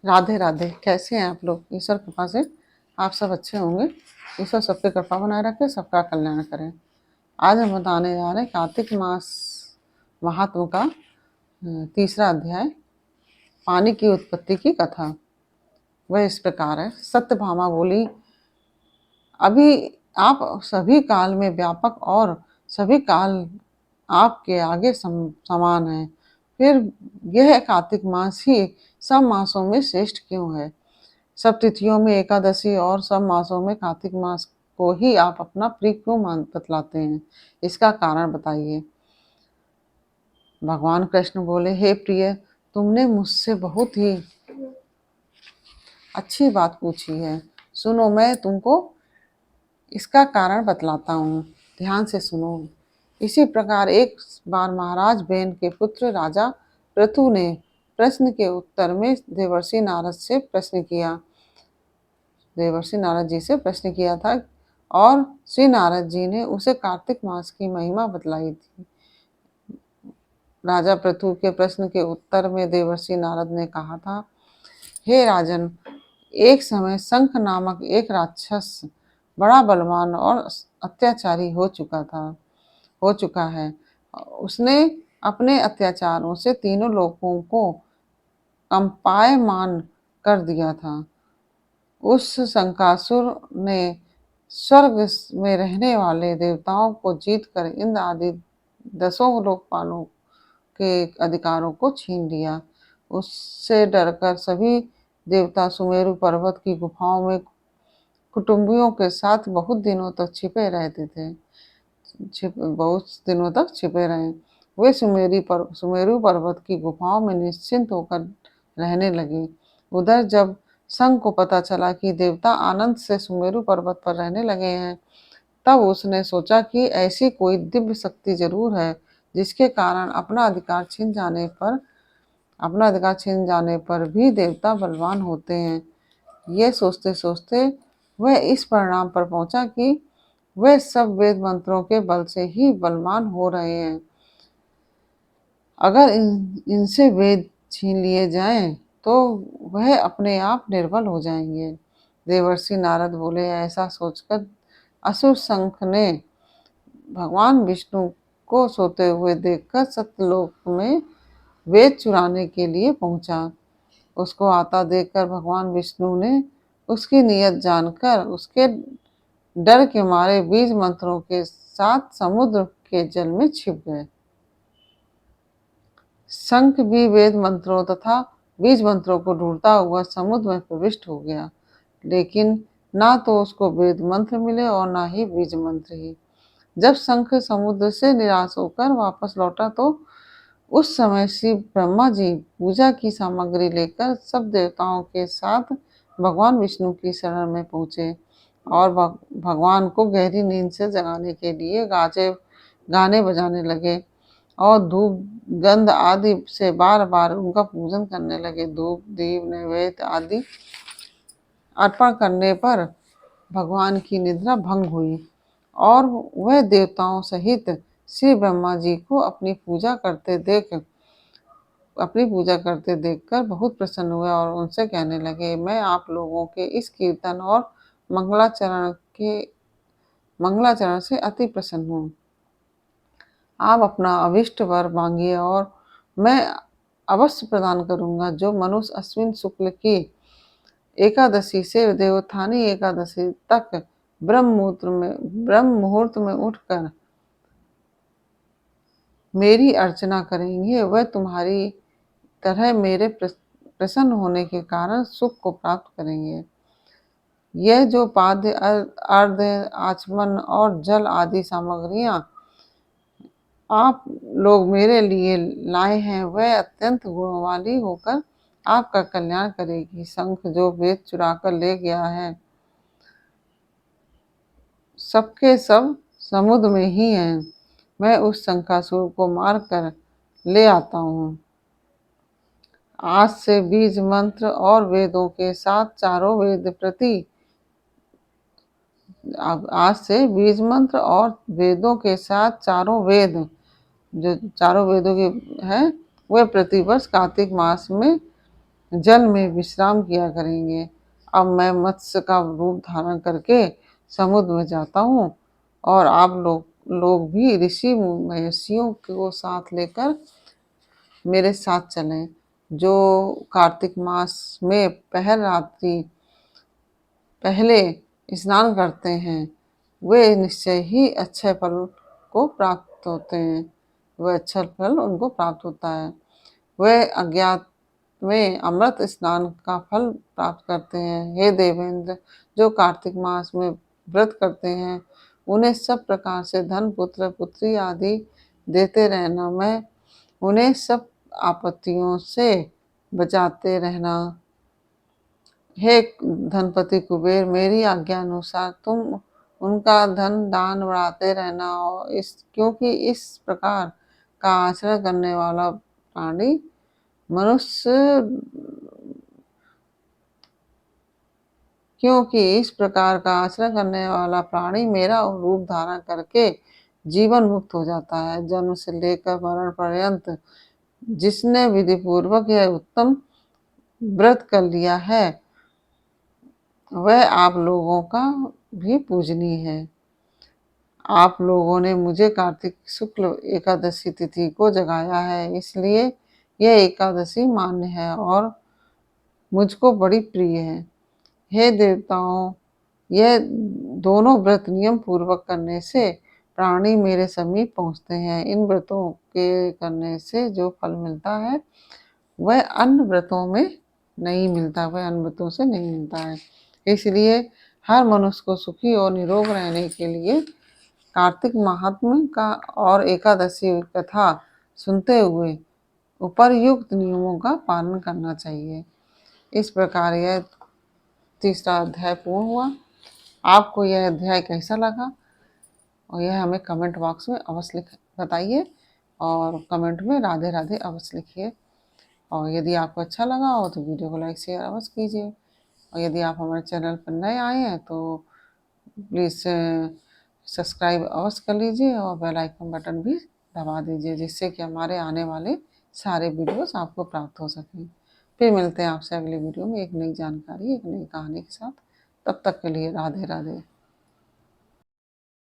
राधे राधे। कैसे हैं आप लोग? ईश्वर कृपा से आप सब अच्छे होंगे। ईश्वर सबकी कृपा बनाए रखे, सबका कल्याण करें। आज हम बताने जा रहे हैं कार्तिक मास महात्म का तीसरा अध्याय, पानी की उत्पत्ति की कथा। वह इस प्रकार है। सत्यभामा बोली, अभी आप सभी काल में व्यापक और सभी काल आपके आगे समान है। फिर यह कार्तिक मास ही सब मासों में श्रेष्ठ क्यों है? सब तिथियों में एकादशी और सब मासों में कार्तिक मास को ही आप अपना प्रिय क्यों बतलाते हैं? इसका कारण बताइए। भगवान कृष्ण बोले, हे प्रिय, तुमने मुझसे बहुत ही अच्छी बात पूछी है। सुनो, मैं तुमको इसका कारण बतलाता हूँ, ध्यान से सुनो। इसी प्रकार एक बार महाराज बेन के पुत्र राजा पृथु ने प्रश्न के उत्तर में देवर्षि नारद जी से प्रश्न किया था और श्री नारद जी ने उसे कार्तिक मास की महिमा बतलाई थी। राजा पृथु के प्रश्न के उत्तर में देवर्षि नारद ने कहा था, हे राजन, एक समय शंख नामक एक राक्षस बड़ा बलवान और अत्याचारी हो चुका है। उसने अपने अत्याचारों से तीनों लोगों को कंपायमान कर दिया था। उस शंकासुर ने स्वर्ग में रहने वाले देवताओं को जीतकर इंद्र आदि 10 लोकपालों के अधिकारों को छीन लिया। उससे डरकर सभी देवता सुमेरु पर्वत की गुफाओं में कुटुंबियों के साथ बहुत दिनों तक छिपे रहे। वे सुमेरु पर्वत की गुफाओं में निश्चिंत होकर रहने लगे। उधर जब शंख को पता चला कि देवता आनंद से सुमेरु पर्वत पर रहने लगे हैं, तब उसने सोचा कि ऐसी कोई दिव्य शक्ति जरूर है जिसके कारण अपना अधिकार छिन जाने पर भी देवता बलवान होते हैं। ये सोचते सोचते वह इस परिणाम पर पहुंचा कि वे सब वेद मंत्रों के बल से ही बलवान हो रहे हैं। अगर इनसे वेद छीन लिए जाएं तो वह अपने आप निर्बल हो जाएंगे। देवर्षि नारद बोले, ऐसा सोचकर असुर शंख ने भगवान विष्णु को सोते हुए देखकर सत्यलोक में वेद चुराने के लिए पहुंचा। उसको आता देखकर भगवान विष्णु ने उसकी नीयत जानकर उसके डर के मारे बीज मंत्रों के साथ समुद्र के जल में छिप गए। शंख भी वेद मंत्रों तथा बीज मंत्रों को ढूंढता हुआ समुद्र में प्रविष्ट हो गया, लेकिन ना तो उसको वेद मंत्र मिले और ना ही बीज मंत्र ही। जब शंख समुद्र से निराश होकर वापस लौटा तो उस समय श्री ब्रह्मा जी पूजा की सामग्री लेकर सब देवताओं के साथ भगवान विष्णु की शरण में पहुंचे और भगवान को गहरी नींद से जगाने के लिए गाने बजाने लगे और धूप गंध आदि से बार बार उनका पूजन करने लगे। धूप दीप नैवेद्य आदि अर्पण करने पर भगवान की निद्रा भंग हुई और वह देवताओं सहित श्री ब्रह्मा जी को अपनी पूजा करते देखकर बहुत प्रसन्न हुए और उनसे कहने लगे, मैं आप लोगों के इस कीर्तन और मंगलाचरण से अति प्रसन्न हूँ। आप अपना अभिष्ट वर मांगिए और मैं अवश्य प्रदान करूंगा। जो मनुष्य अश्विन शुक्ल की एकादशी से देवोत्थानी एकादशी तक ब्रह्म मुहूर्त में उठकर मेरी अर्चना करेंगे, वह तुम्हारी तरह मेरे प्रसन्न होने के कारण सुख को प्राप्त करेंगे। यह जो पाद्य अर्घ्य आचमन और जल आदि सामग्रियां आप लोग मेरे लिए लाए हैं, वह अत्यंत गुणवाली होकर आपका कल्याण करेगी। शंख जो वेद चुरा कर ले गया है, सबके सब समुद्र में ही हैं। मैं उस शंखासुर को मार कर ले आता हूँ। आज से बीज मंत्र और वेदों के साथ चारों वेद जो चारों वेदों के हैं, वे प्रतिवर्ष कार्तिक मास में जल में विश्राम किया करेंगे। अब मैं मत्स्य का रूप धारण करके समुद्र में जाता हूँ और आप लोग भी ऋषि महर्षियों को साथ लेकर मेरे साथ चलें। जो कार्तिक मास में पहल रात्रि पहले स्नान करते हैं वे निश्चय ही अच्छे फल को प्राप्त होते हैं। वह अच्छा फल उनको प्राप्त होता है। वह अज्ञात में अमृत स्नान का फल प्राप्त करते हैं। हे देवेंद्र, जो कार्तिक मास में व्रत करते हैं उन्हें सब प्रकार से धन पुत्र पुत्री आदि देते रहना। मैं उन्हें सब आपत्तियों से बचाते रहना। हे धनपति कुबेर, मेरी आज्ञा अनुसार तुम उनका धन दान बढ़ाते रहना। और क्योंकि इस प्रकार का आचरण करने वाला प्राणी मनुष्य क्योंकि इस प्रकार का आचरण करने वाला प्राणी मेरा रूप धारण करके जीवन मुक्त हो जाता है। जन्म से लेकर मरण पर्यंत जिसने विधि पूर्वक यह उत्तम व्रत कर लिया है वह आप लोगों का भी पूजनीय है। आप लोगों ने मुझे कार्तिक शुक्ल एकादशी तिथि को जगाया है, इसलिए यह एकादशी मान्य है और मुझको बड़ी प्रिय है। हे देवताओं, यह दोनों व्रत नियम पूर्वक करने से प्राणी मेरे समीप पहुँचते हैं। इन व्रतों के करने से जो फल मिलता है वह अन्य व्रतों में नहीं मिलता, वह अन्य व्रतों से नहीं मिलता है। इसलिए हर मनुष्य को सुखी और निरोग रहने के लिए कार्तिक महात्म्य का और एकादशी कथा सुनते हुए उपर्युक्त नियमों का पालन करना चाहिए। इस प्रकार यह तीसरा अध्याय पूर्ण हुआ। आपको यह अध्याय कैसा लगा और यह हमें कमेंट बॉक्स में अवश्य बताइए और कमेंट में राधे राधे अवश्य लिखिए। और यदि आपको अच्छा लगा हो तो वीडियो को लाइक शेयर अवश्य कीजिए। और यदि आप हमारे चैनल पर नए आए हैं तो प्लीज़ सब्सक्राइब अवश्य कर लीजिए और बेल आइकन बटन भी दबा दीजिए, जिससे कि हमारे आने वाले सारे वीडियोस आपको प्राप्त हो सकें। फिर मिलते हैं आपसे अगले वीडियो में एक नई जानकारी, एक नई कहानी के साथ। तब तक के लिए राधे राधे।